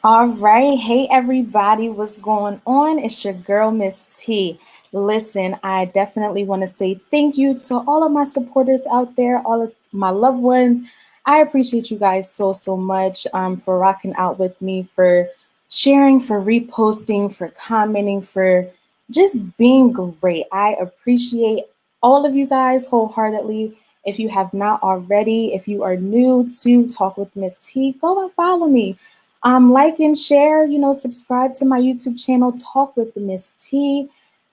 All right. Hey, everybody. What's going on? It's your girl, Miss T. Listen, I definitely want to say thank you to all of my supporters out there, all of my loved ones. I appreciate you guys so much for rocking out with me, for sharing, for reposting, for commenting, for just being great. I appreciate all of you guys wholeheartedly. If you have not already, if you are new to Talk with Miss T, go and follow me. Like and share, subscribe to my YouTube channel, Talk with Miss T.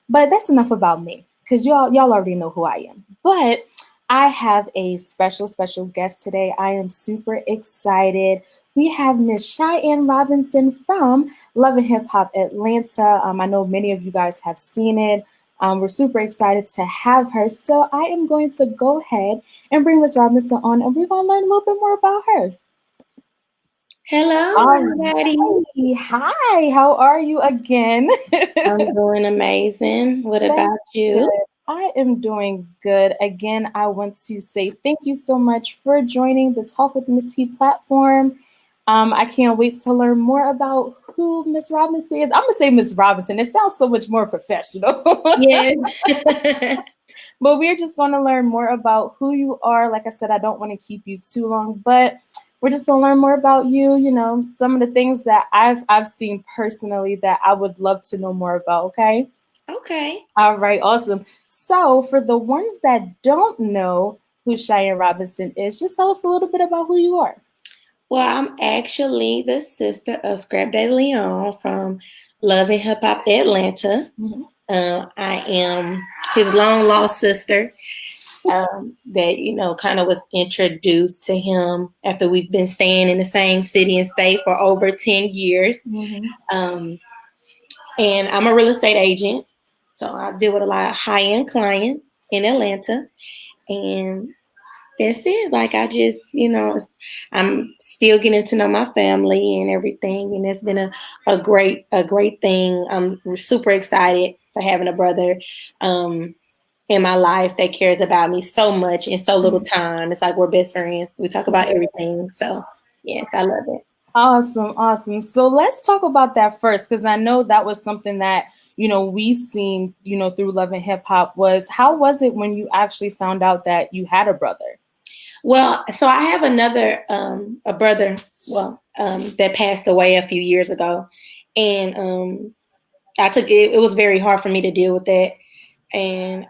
But that's enough about me because y'all already know who I am. But I have a special guest today. I am super excited. We have Miss Cheyenne Robinson from Love and Hip Hop Atlanta. I know many of you guys have seen it. We're super excited to have her. So I am going to go ahead and bring Miss Robinson on, and we're going to learn a little bit more about her. Hello, All everybody. right. Hi, how are you again? I'm doing amazing. What That's about you? good. I am doing good. Again, I want to say thank you so much for joining the Talk with Miss T platform. I can't wait to learn more about who Miss Robinson is. I'm gonna say Miss Robinson. It sounds so much more professional. Yes. But we're just going to learn more about who you are. Like I said, I don't want to keep you too long, but we're just going to learn more about you, some of the things that I've seen personally that I would love to know more about, okay? Okay. All right, awesome. So, for the ones that don't know who Cheyenne Robinson is, just tell us a little bit about who you are. Well, I'm actually the sister of Scrapp DeLeon from Love and Hip Hop Atlanta. Mhm. I am his long lost sister that, kind of was introduced to him after we've been staying in the same city and state for over 10 years. Mhm. Um, and I'm a real estate agent. So I deal with a lot of high-end clients in Atlanta. And that's it. Like I just, I'm still getting to know my family and everything. And it's been a great thing. I'm super excited for having a brother in my life that cares about me so much in so little time. It's like we're best friends. We talk about everything. So yes, I love it. Awesome. So let's talk about that first, because I know that was something that, we seen, through Love and Hip Hop was how was it when you actually found out that you had a brother? Well, so I have another a brother, that passed away a few years ago, and I took it. It was very hard for me to deal with that, and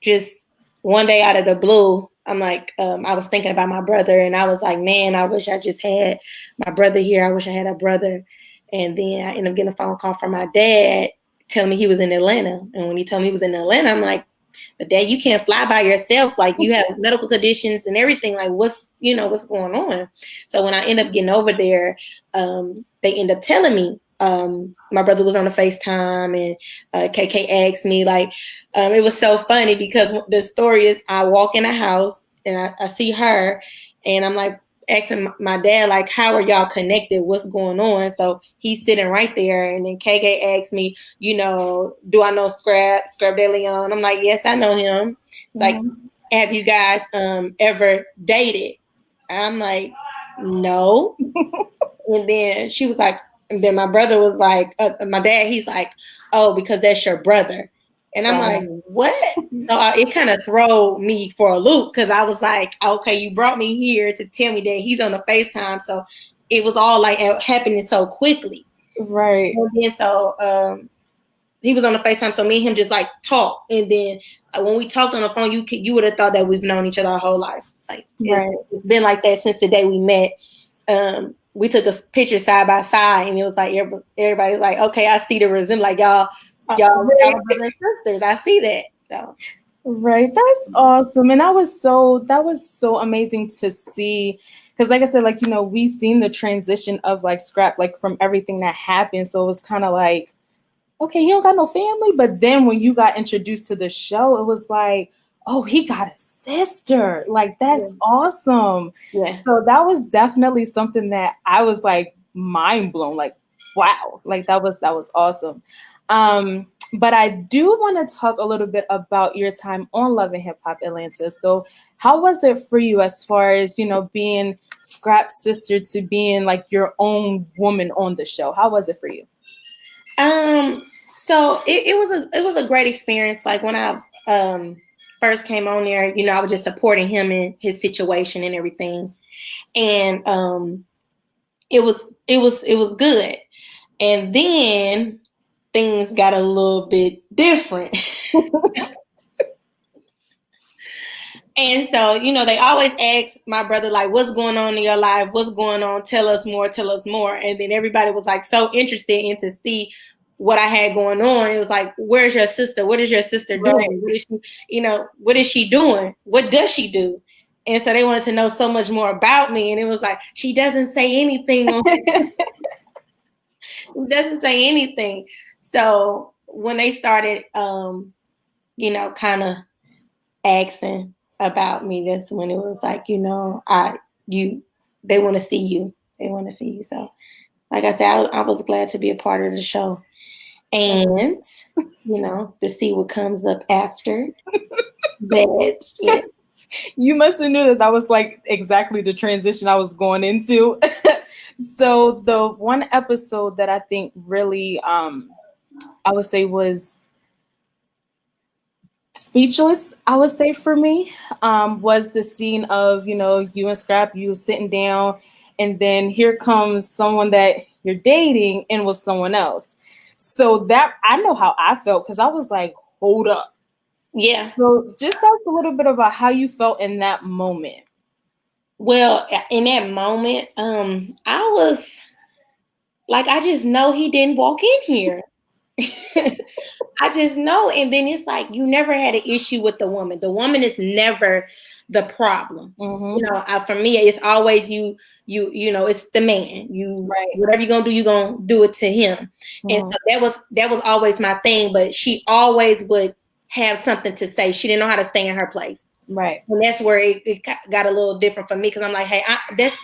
just one day out of the blue, I'm like, I was thinking about my brother, and I was like, man, I wish I just had my brother here. I wish I had a brother, and then I ended up getting a phone call from my dad telling me he was in Atlanta, and when he told me he was in Atlanta, I'm like, but dad, you can't fly by yourself. Like you have medical conditions and everything. Like what's going on? So when I end up getting over there, they end up telling me my brother was on the FaceTime and KK asked me like, it was so funny because the story is I walk in the house and I see her and I'm like asking my dad like, how are y'all connected? What's going on? So he's sitting right there and then KK asked me, do I know Scrapp DeLeon? I'm like, yes, I know him. Like, have you guys ever dated? I'm like, no. And then she was like, and then my brother was like, my dad, he's like, oh, because that's your brother. And I'm like, what? So it kind of threw me for a loop because I was like, okay, you brought me here to tell me that he's on the FaceTime. So it was all like happening so quickly. Right. And then so he was on the FaceTime. So me and him just like talk. And then when we talked on the phone, you would have thought that we've known each other our whole life. Like it's been like that since the day we met. We took a picture side by side, and it was like everybody was like, okay, I see the resemblance. Like y'all brothers and sisters. I see that. So right, that's awesome, and that was so amazing to see. Because, like I said, like we seen the transition of like Scrapp, like from everything that happened. So it was kind of like, okay, he don't got no family. But then when you got introduced to the show, it was like, oh, he got a sister. Like that's awesome. Yeah. So that was definitely something that I was like mind blown. Like wow, like that was awesome. But I do want to talk a little bit about your time on Love and Hip Hop Atlanta. So, how was it for you as far as, being Scrap's sister to being like your own woman on the show? How was it for you? So it was a great experience. Like when I first came on there, I was just supporting him in his situation and everything. And it was good. And then things got a little bit different. And so, they always ask my brother, like, what's going on in your life? What's going on? Tell us more, tell us more. And then everybody was like so interested in to see what I had going on. It was like, where's your sister? What is your sister doing? Right. What is she, what is she doing? What does she do? And so they wanted to know so much more about me. And it was like, she doesn't say anything. Doesn't say anything. So when they started, kind of asking about me, that's when it was like, they want to see you. They want to see you. So, like I said, I was glad to be a part of the show, and to see what comes up after. But yeah. You must have knew that was like exactly the transition I was going into. So the one episode that I think really, I would say was speechless, I would say for me, was the scene of, you and Scrap, you sitting down, and then here comes someone that you're dating and with someone else. So that, I know how I felt, because I was like, hold up. Yeah. So just tell us a little bit about how you felt in that moment. Well, in that moment, I was like, I just know he didn't walk in here. I just know. And then it's like, you never had an issue with the woman. The woman is never the problem. Mm-hmm. For me, it's always it's the man. Right. Whatever you're gonna do, you're gonna do it to him. Mm-hmm. And so that was always my thing. But she always would have something to say. She didn't know how to stay in her place. Right. And that's where it got a little different for me, because I'm like, hey,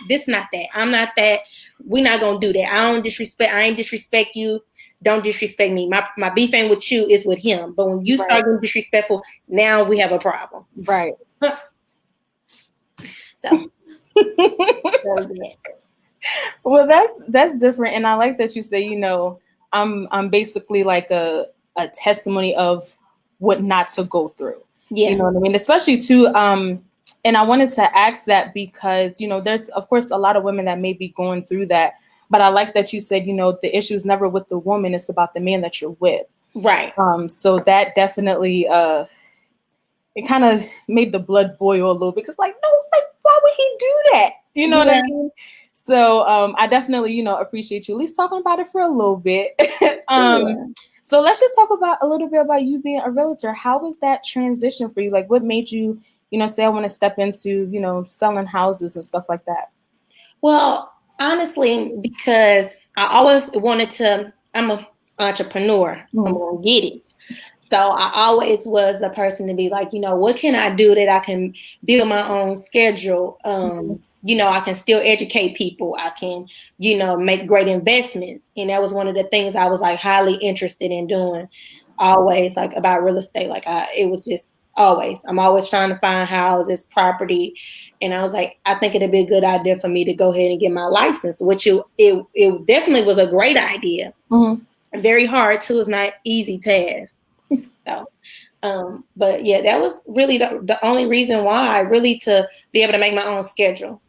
this not that. I'm not that. We're not gonna do that. I ain't disrespect you. Don't disrespect me. My beef ain't with you, is with him. But when you start being disrespectful, now we have a problem. Right. So well, that's different, and I like that you say, I'm basically like a testimony of what not to go through. Yeah. You know what I mean? Especially too, and I wanted to ask that because, there's of course a lot of women that may be going through that, but I like that you said, the issue is never with the woman, it's about the man that you're with. Right. So that definitely it kind of made the blood boil a little bit, because like, no, like, why would he do that? You know what I mean? So I definitely, appreciate you at least talking about it for a little bit. So let's just talk about a little bit about you being a realtor. How was that transition for you? Like, what made you, say I want to step into, selling houses and stuff like that? Well, honestly, because I always wanted to, I'm an entrepreneur. I'm going to get it. So I always was the person to be like, what can I do that I can build my own schedule? I can still educate people. I can, make great investments. And that was one of the things I was like highly interested in doing, always, like about real estate. Like it was just always, I'm always trying to find houses, property. And I was like, I think it'd be a good idea for me to go ahead and get my license, which it definitely was a great idea. Mm-hmm. Very hard too. It's not easy task. So, but yeah, that was really the only reason why, really, to be able to make my own schedule.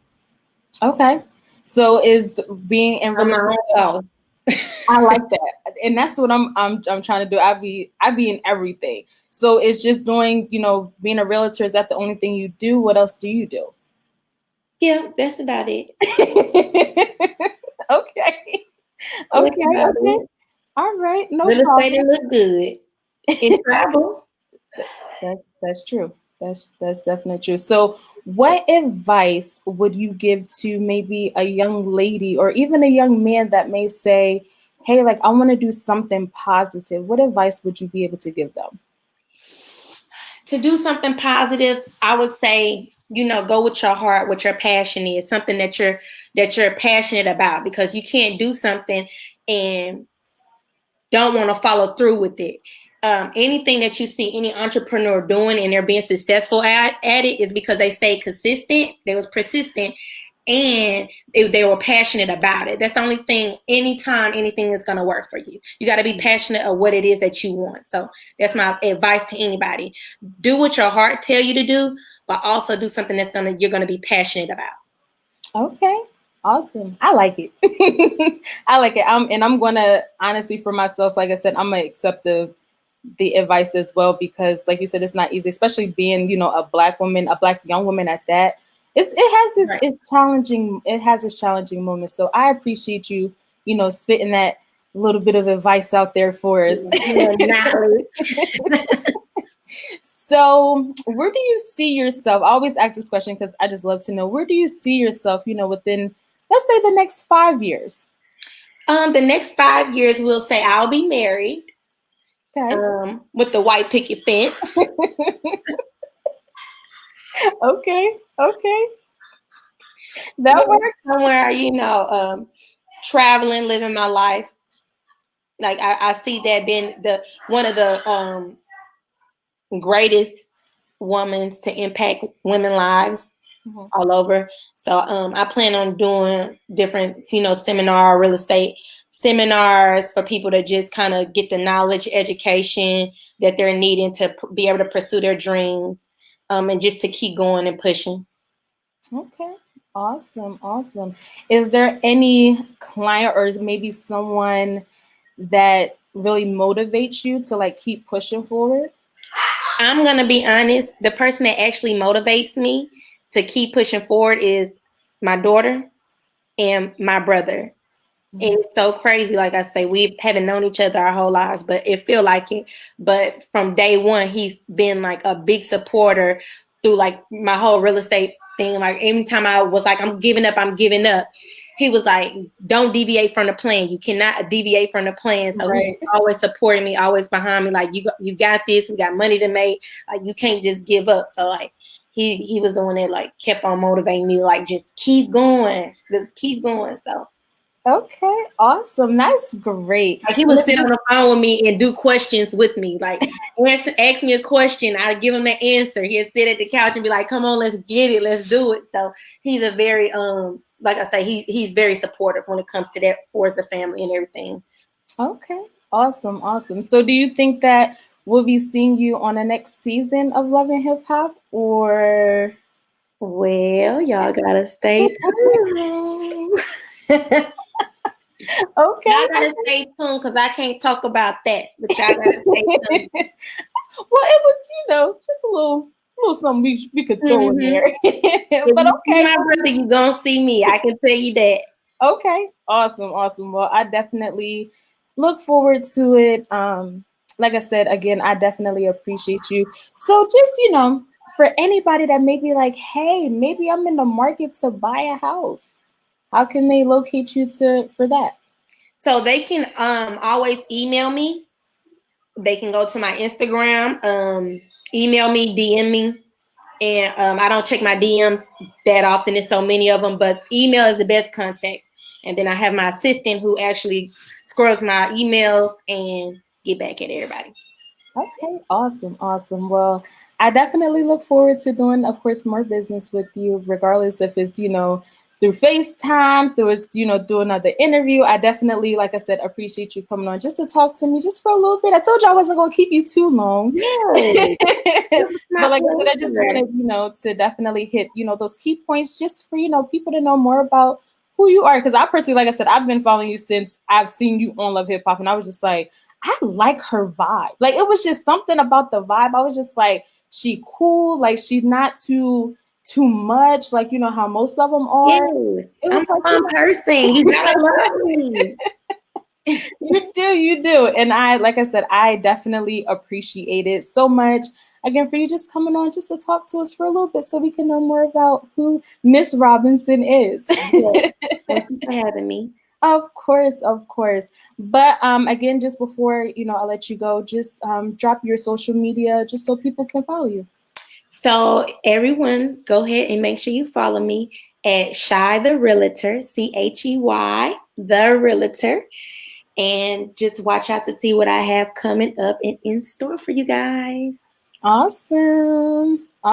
Okay. So is being in real estate, I like that. And that's what I'm trying to do. I be in everything. So it's just doing, being a realtor, is that the only thing you do? What else do you do? Yeah, that's about it. Okay. Okay. All right. No real problem. estate look good. In travel. That's true. That's definitely true. So what advice would you give to maybe a young lady or even a young man that may say, hey, like, I want to do something positive? What advice would you be able to give them? To do something positive, I would say, go with your heart, what your passion is, something that you're passionate about, because you can't do something and don't want to follow through with it. anything that you see any entrepreneur doing and they're being successful at it is because they stayed consistent, they was persistent, and they were passionate about it. That's the only thing. Anytime anything is going to work for you, you got to be passionate of what it is that you want. So that's my advice to anybody. Do what your heart tell you to do, but also do something you're going to be passionate about. Okay. Awesome. I like it. I like it. I'm gonna, honestly, for myself, like I said, I'm gonna accept the advice as well, because like you said, it's not easy, especially being, a black woman, a black young woman at that. Right. It has its challenging moments. So I appreciate you, spitting that little bit of advice out there for us. So where do you see yourself? I always ask this question because I just love to know, where do you see yourself, within, let's say, the next 5 years? The next 5 years, we'll say I'll be married. Okay. With the white picket fence. Okay. That works. Somewhere, traveling, living my life. Like I see that being one of the greatest women to impact women's lives all over. So I plan on doing different, real estate seminars for people to just kind of get the knowledge, education that they're needing to be able to pursue their dreams, and just to keep going and pushing. Okay. Awesome. Is there any client or maybe someone that really motivates you to like keep pushing forward? I'm going to be honest. The person that actually motivates me to keep pushing forward is my daughter and my brother. And it's so crazy. Like I say, we haven't known each other our whole lives, but it feel like it. But from day one, he's been like a big supporter through like my whole real estate thing. Like every time I was like, I'm giving up. He was like, don't deviate from the plan. You cannot deviate from the plan. So He always supporting me, always behind me. Like, you got this. We got money to make. Like, you can't just give up. So like, he was the one that like kept on motivating me. Like, just keep going. Just keep going. So. Okay, awesome. That's great. Like he would sit on the phone with me and do questions with me. Like, ask me a question, I'd give him the answer. He'd sit at the couch and be like, "Come on, let's get it, let's do it." So he's a very like I say, he's very supportive when it comes to that towards the family and everything. Okay, awesome. So do you think that we'll be seeing you on the next season of Love and Hip Hop, or? Well, y'all gotta stay tuned. Okay. Y'all gotta stay tuned because I can't talk about that. But y'all gotta stay tuned. Well, it was, just a little something we could throw in there. But okay. My brother, you gonna see me. I can tell you that. Okay. Awesome. Well, I definitely look forward to it. Like I said, again, I definitely appreciate you. So just, for anybody that may be like, hey, maybe I'm in the market to buy a house, how can they locate you for that? So they can always email me. They can go to my Instagram, email me, DM me. And I don't check my DMs that often. There's so many of them, but email is the best contact. And then I have my assistant who actually scrubs my emails and get back at everybody. Okay, awesome. Well, I definitely look forward to doing, of course, more business with you, regardless if it's, through FaceTime, through us, do another interview. I definitely, like I said, appreciate you coming on just to talk to me just for a little bit. I told you I wasn't going to keep you too long. Yeah. But like I said, I just wanted, to definitely hit, those key points just for, people to know more about who you are. Because I personally, like I said, I've been following you since I've seen you on Love Hip Hop. And I was just like, I like her vibe. Like, it was just something about the vibe. I was just like, she cool. Like, she's not too much, like how most of them are. Yes, it was I'm a fun person. You gotta love me. You do. And like I said, I definitely appreciate it so much. Again, for you just coming on just to talk to us for a little bit so we can know more about who Miss Robinson is. Yes. Thank you for having me. Of course. But again, just before, I'll let you go, just drop your social media just so people can follow you. So everyone, go ahead and make sure you follow me at Chey the Realtor, CHEY the Realtor. and just watch out to see what I have coming up and in store for you guys. Awesome.